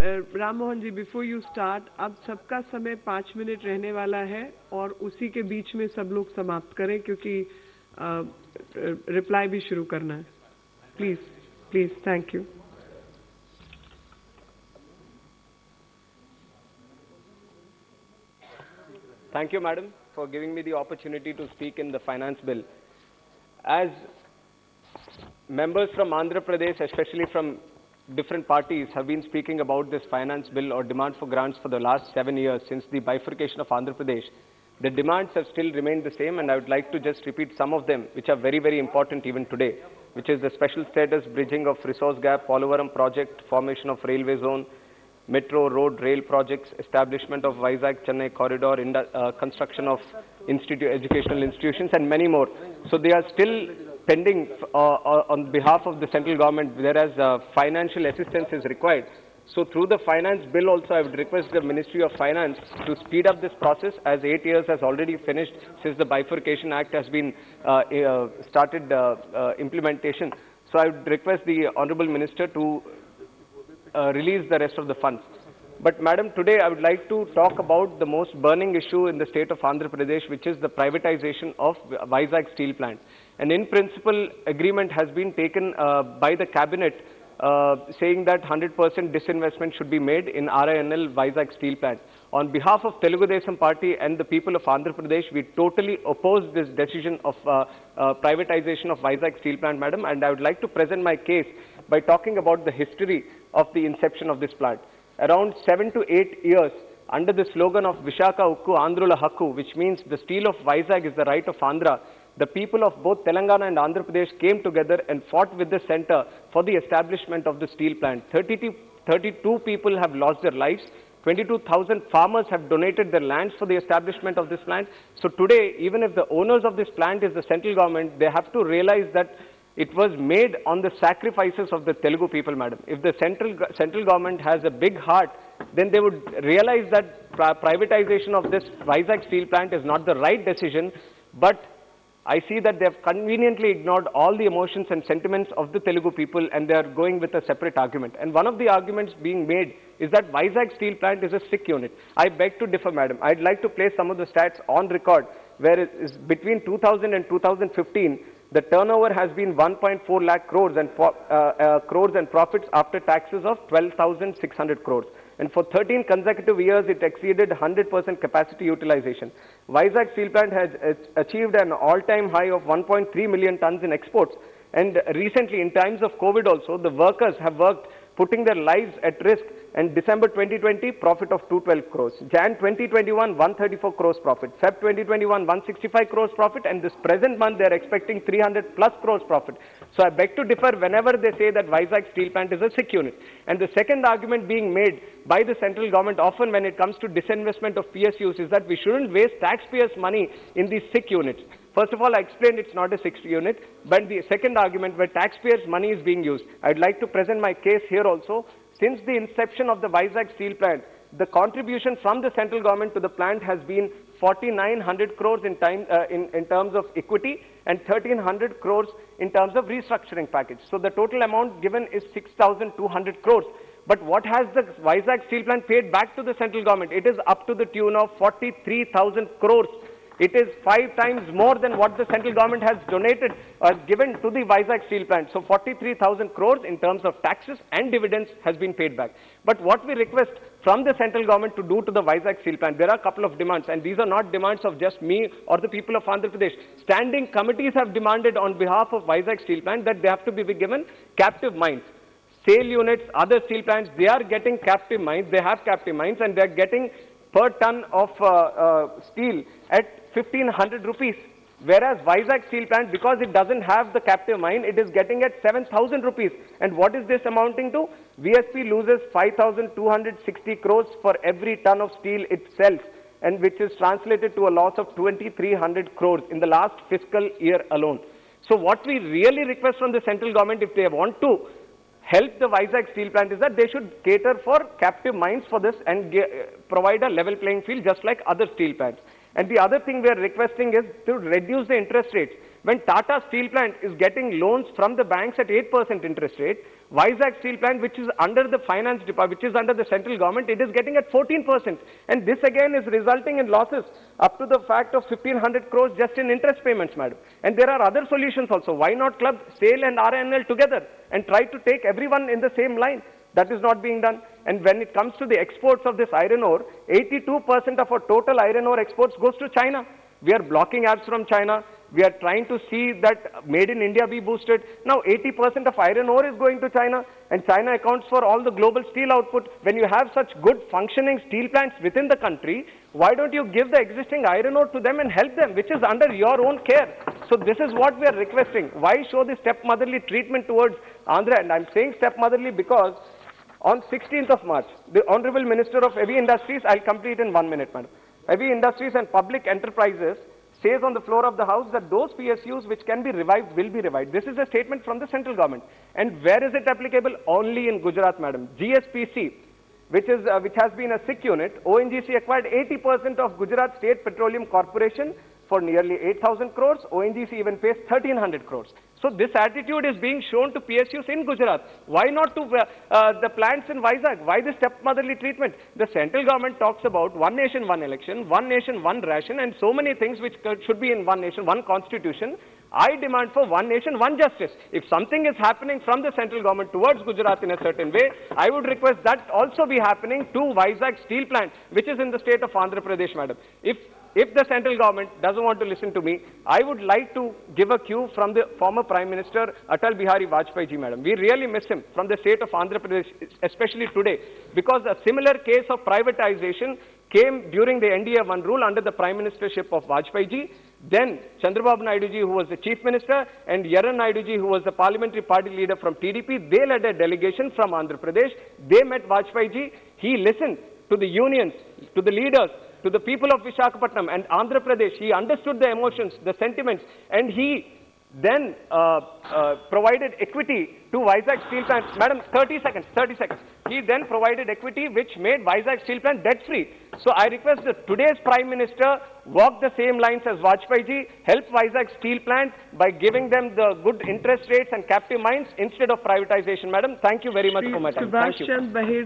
Ram Mohan ji, before you start, अब सबका समय 5 मिनट रहने वाला है और उसी के बीच में सब लोग समाप्त करें क्योंकि रिप्लाई भी शुरू करना है. Please please, thank you. Thank you, Madam, for giving me the opportunity to speak in the finance bill. As members from Andhra Pradesh, especially from different parties, have been speaking about this finance bill or demand for grants for the last 7 years since the bifurcation of Andhra Pradesh, the demands have still remained the same, and I would like to just repeat some of them, which are very, very important even today, which is the special status bridging of resource gap, Polavaram project, formation of railway zone, metro, road, rail projects, establishment of Vizag-Chennai corridor, construction of educational institutions, and many more. So they are still pending on behalf of the central government, whereas financial assistance is required. So through the finance bill also, I would request the Ministry of Finance to speed up this process, as 8 years has already finished since the Bifurcation Act has been started implementation. So I would request the Honorable Minister to release the rest of the funds. But Madam, today I would like to talk about the most burning issue in the state of Andhra Pradesh, which is the privatization of Vizag Steel Plant. An in-principle agreement has been taken by the cabinet saying that 100% disinvestment should be made in RINL Vizag Steel Plant. On behalf of Telugu Desam Party and the people of Andhra Pradesh, we totally oppose this decision of privatization of Vizag Steel Plant, Madam, and I would like to present my case by talking about the history of the inception of this plant. Around 7 to 8 years, under the slogan of Vishaka Ukku Andhrula Hakku, which means the steel of Vizag is the right of Andhra, the people of both Telangana and Andhra Pradesh came together and fought with the center for the establishment of the steel plant. 32 people have lost their lives. 22,000 farmers have donated their lands for the establishment of this plant. So today, even if the owners of this plant is the central government, they have to realize that it was made on the sacrifices of the Telugu people, Madam. If the central government has a big heart, then they would realize that privatization of this Vizag steel plant is not the right decision, but I see that they have conveniently ignored all the emotions and sentiments of the Telugu people, and they are going with a separate argument. And one of the arguments being made is that Vizag steel plant is a sick unit. I beg to differ, Madam. I'd like to place some of the stats on record, where it is between 2000 and 2015, the turnover has been 1.4 lakh crores and profits after taxes of 12,600 crores. And for 13 consecutive years, it exceeded 100% capacity utilization. Vizag Steel Plant has achieved an all-time high of 1.3 million tons in exports. And recently, in times of COVID also, the workers have worked, putting their lives at risk. And December 2020, profit of 212 crores. Jan 2021, 134 crores profit. Feb 2021, 165 crores profit. And this present month, they are expecting 300 plus crores profit. So I beg to differ whenever they say that Vizag Steel Plant is a sick unit. And the second argument being made by the central government often when it comes to disinvestment of PSUs is that we shouldn't waste taxpayers' money in these sick units. First of all, I explained it's not a sick unit, but the second argument where taxpayers' money is being used, I'd like to present my case here also. Since the inception of the Vizag Steel Plant, the contribution from the central government to the plant has been 4,900 crores in terms of equity and 1,300 crores in terms of restructuring package. So the total amount given is 6,200 crores. But what has the Vizag Steel Plant paid back to the central government? It is up to the tune of 43,000 crores. It is 5 times more than what the central government has donated or given to the Vizag Steel Plant. So 43,000 crores in terms of taxes and dividends has been paid back. But what we request from the central government to do to the Vizag Steel Plant, there are a couple of demands, and these are not demands of just me or the people of Andhra Pradesh. Standing committees have demanded on behalf of Vizag Steel Plant that they have to be given captive mines. SAIL units, other steel plants, they are getting captive mines, they have captive mines, and they are getting per ton of steel at 1,500 rupees. Whereas Vizag Steel Plant, because it doesn't have the captive mine, it is getting at 7,000 rupees. And what is this amounting to? VSP loses 5,260 crores for every ton of steel it sells, and which is translated to a loss of 2,300 crores in the last fiscal year alone. So what we really request from the central government, if they want to help the Vizag Steel Plant, is that they should cater for captive mines for this and provide a level playing field just like other steel plants. And the other thing we are requesting is to reduce the interest rates. When Tata Steel Plant is getting loans from the banks at 8% interest rate, Vizag Steel Plant, which is under the finance department, which is under the central government, it is getting at 14%. And this again is resulting in losses up to the fact of 1,500 crores just in interest payments, madam. And there are other solutions also. Why not club SAIL and RINL together and try to take everyone in the same line? That is not being done. And when it comes to the exports of this iron ore, 82% of our total iron ore exports goes to China. We are blocking apps from China. We are trying to see that made in India be boosted. Now 80% of iron ore is going to China, and China accounts for all the global steel output. When you have such good functioning steel plants within the country, why don't you give the existing iron ore to them and help them, which is under your own care? So this is what we are requesting. Why show the stepmotherly treatment towards Andhra? And I'm saying stepmotherly because on 16th of March, the Honorable Minister of Heavy Industries, I'll complete in 1 minute, madam. Heavy Industries and Public Enterprises says on the floor of the House that those PSUs which can be revived will be revived. This is a statement from the central government. And where is it applicable? Only in Gujarat, madam. GSPC, which has been a SIC unit, ONGC acquired 80% of Gujarat State Petroleum Corporation for nearly 8,000 crores. ONGC even pays 1,300 crores. So this attitude is being shown to PSUs in Gujarat. Why not to the plants in Vizag? Why this stepmotherly treatment? The central government talks about one nation, one election, one nation, one ration, and so many things which should be in one nation, one constitution. I demand for one nation, one justice. If something is happening from the central government towards Gujarat in a certain way, I would request that also be happening to Vizag Steel Plant, which is in the state of Andhra Pradesh, madam. If the central government doesn't want to listen to me, I would like to give a cue from the former Prime Minister Atal Bihari Vajpayee ji, madam. We really miss him from the state of Andhra Pradesh, especially today, because a similar case of privatization came during the NDA-1 rule under the Prime Ministership of Vajpayee ji. Then Chandrababu Naidu ji, who was the Chief Minister, and Yaran Naidu ji, who was the Parliamentary Party Leader from TDP, they led a delegation from Andhra Pradesh. They met Vajpayee ji. He listened to the unions, to the leaders, to the people of Visakhapatnam and Andhra Pradesh. He understood the emotions, the sentiments, and he then provided equity to Vizag Steel Plant. Madam, 30 seconds. He then provided equity which made Vizag Steel Plant debt-free. So I request that today's Prime Minister walk the same lines as Vajpayee ji, help Vizag Steel Plant by giving them the good interest rates and captive mines instead of privatization. Madam, thank you very much for my time. Thank you.